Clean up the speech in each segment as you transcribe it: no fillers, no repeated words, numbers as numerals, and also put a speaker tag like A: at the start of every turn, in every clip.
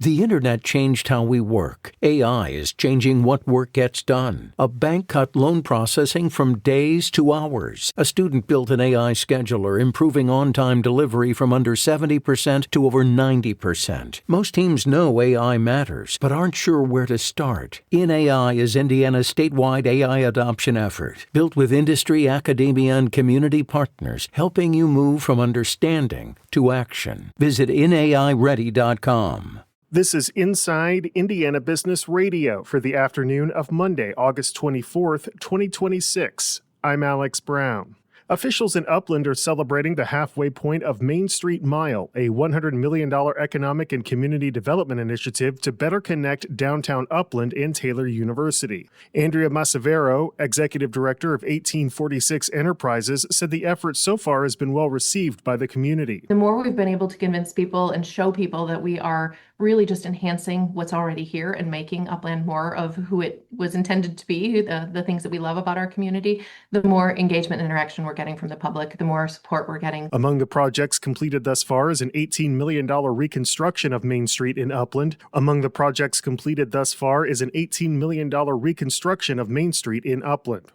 A: The internet changed how we work. AI is changing what work gets done. A bank cut loan processing from days to hours. A student built an AI scheduler, improving on-time delivery from under 70% to over 90%. Most teams know AI matters, but aren't sure where to start. InAI is Indiana's statewide AI adoption effort, built with industry, academia, and community partners, helping you move from understanding to action. Visit inaiready.com.
B: This is Inside Indiana Business Radio for the afternoon of Monday, August 24th, 2026. I'm Alex Braun. Officials in Upland are celebrating the halfway point of Main Street Mile, a $100 million economic and community development initiative to better connect downtown Upland and Taylor University. Andrea Masavero, executive director of 1846 Enterprises, said the effort so far has been well received by the community.
C: The more we've been able to convince people and show people that we are really just enhancing what's already here and making Upland more of who it was intended to be, the things that we love about our community, the more engagement and interaction we're getting from the public, the more support we're getting.
B: Among the projects completed thus far is an $18 million reconstruction of Main Street in Upland.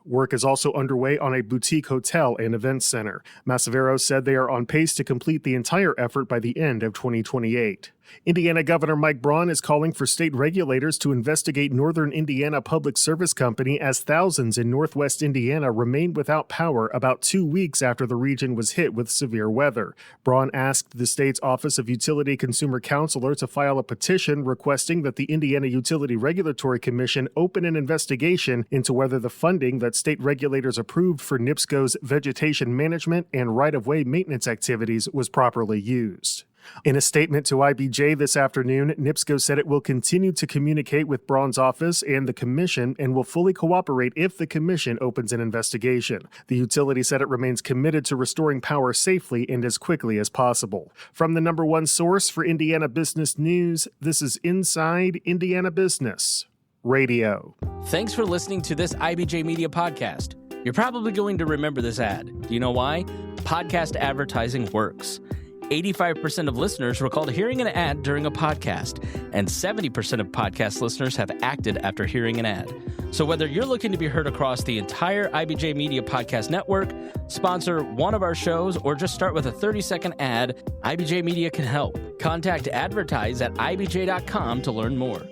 B: Work is also underway on a boutique hotel and events center. Masavero said they are on pace to complete the entire effort by the end of 2028. Indiana Governor Mike Braun is calling for state regulators to investigate Northern Indiana Public Service Company as thousands in Northwest Indiana remain without power about 2 weeks after the region was hit with severe weather. Braun asked the state's Office of Utility Consumer Counselor to file a petition requesting that the Indiana Utility Regulatory Commission open an investigation into whether the funding that state regulators approved for NIPSCO's vegetation management and right-of-way maintenance activities was properly used. In a statement to IBJ this afternoon, NIPSCO said it will continue to communicate with Braun's office and the commission and will fully cooperate if the commission opens an investigation. The utility said it remains committed to restoring power safely and as quickly as possible. From the number one source for Indiana business news, this is Inside Indiana Business Radio.
D: Thanks for listening to this IBJ Media podcast. You're probably going to remember this ad. Do you know why? Podcast advertising works. 85% of listeners recalled hearing an ad during a podcast, and 70% of podcast listeners have acted after hearing an ad. So whether you're looking to be heard across the entire IBJ Media Podcast Network, sponsor one of our shows, or just start with a 30-second ad, IBJ Media can help. Contact advertise at ibj.com to learn more.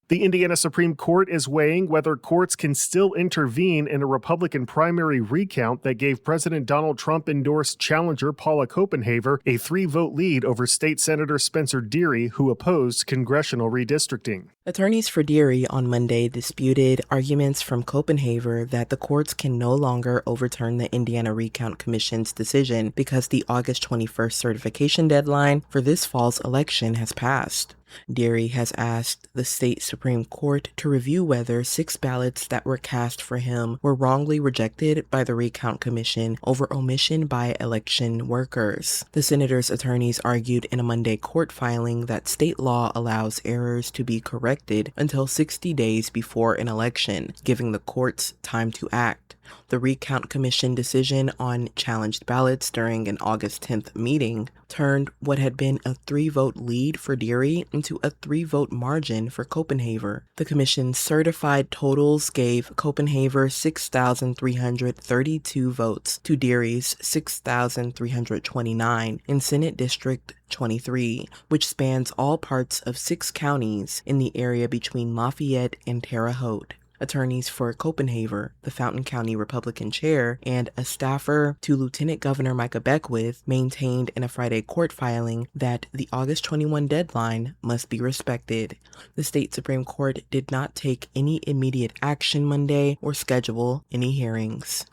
B: The Indiana Supreme Court is weighing whether courts can still intervene in a Republican primary recount that gave President Donald Trump-endorsed challenger Paula Copenhaver a 3-vote lead over State Senator Spencer Deary, who opposed congressional redistricting.
E: Attorneys for Deary on Monday disputed arguments from Copenhaver that the courts can no longer overturn the Indiana Recount Commission's decision because the August 21st certification deadline for this fall's election has passed. Deary has asked the state Supreme Court to review whether 6 ballots that were cast for him were wrongly rejected by the Recount Commission over omission by election workers. The senator's attorneys argued in a Monday court filing that state law allows errors to be corrected until 60 days before an election, giving the courts time to act. The Recount Commission decision on challenged ballots during an August 10th meeting turned what had been a 3-vote lead for Deary into a 3-vote margin for Copenhaver. The commission's certified totals gave Copenhaver 6,332 votes to Deary's 6,329 in Senate District 23, which spans all parts of 6 counties in the area between Lafayette and Terre Haute. Attorneys for Copenhaver, the Fountain County Republican chair, and a staffer to Lieutenant Governor Micah Beckwith maintained in a Friday court filing that the August 21 deadline must be respected. The state Supreme Court did not take any immediate action Monday or schedule any hearings.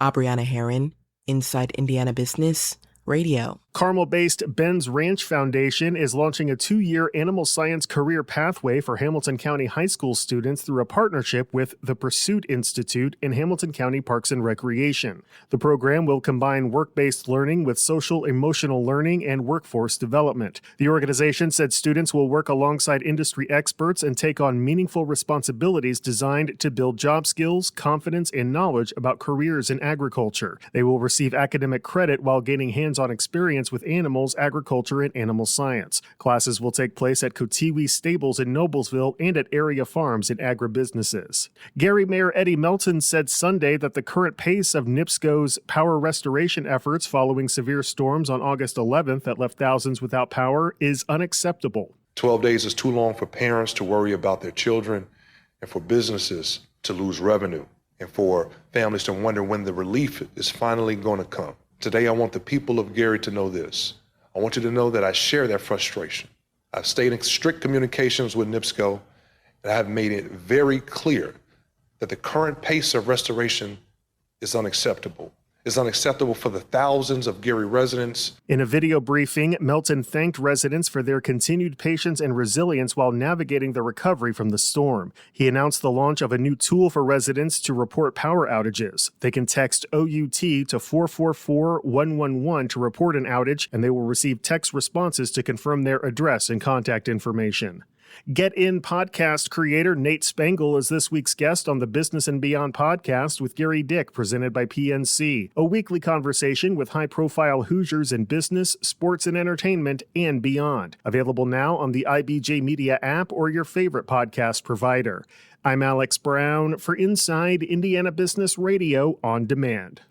E: Abriana Herron, Inside Indiana Business Radio.
B: Carmel-based Ben's Ranch Foundation is launching a 2-year animal science career pathway for Hamilton County high school students through a partnership with the Pursuit Institute and Hamilton County Parks and Recreation. The program will combine work-based learning with social-emotional learning and workforce development. The organization said students will work alongside industry experts and take on meaningful responsibilities designed to build job skills, confidence, and knowledge about careers in agriculture. They will receive academic credit while gaining hands-on experience experience with animals, agriculture, and animal science. Classes will take place at Kotiwi Stables in Noblesville and at area farms and agribusinesses. Gary Mayor Eddie Melton said Sunday that the current pace of NIPSCO's power restoration efforts following severe storms on August 11th that left thousands without power is unacceptable.
F: 12 days is too long for parents to worry about their children and for businesses to lose revenue and for families to wonder when the relief is finally going to come. Today, I want the people of Gary to know this. I want you to know that I share their frustration. I've stayed in strict communications with NIPSCO, and I have made it very clear that the current pace of restoration is unacceptable. It's unacceptable for the thousands of Gary residents.
B: In a video briefing, Melton thanked residents for their continued patience and resilience while navigating the recovery from the storm. He announced the launch of a new tool for residents to report power outages. They can text OUT to 444-111 to report an outage, and they will receive text responses to confirm their address and contact information. Get In podcast creator Nate Spangle is this week's guest on the Business and Beyond podcast with Gary Dick, presented by PNC, a weekly conversation with high-profile Hoosiers in business, sports, and entertainment, and beyond. Available now on the IBJ Media app or your favorite podcast provider. I'm Alex Braun for Inside Indiana Business Radio on Demand.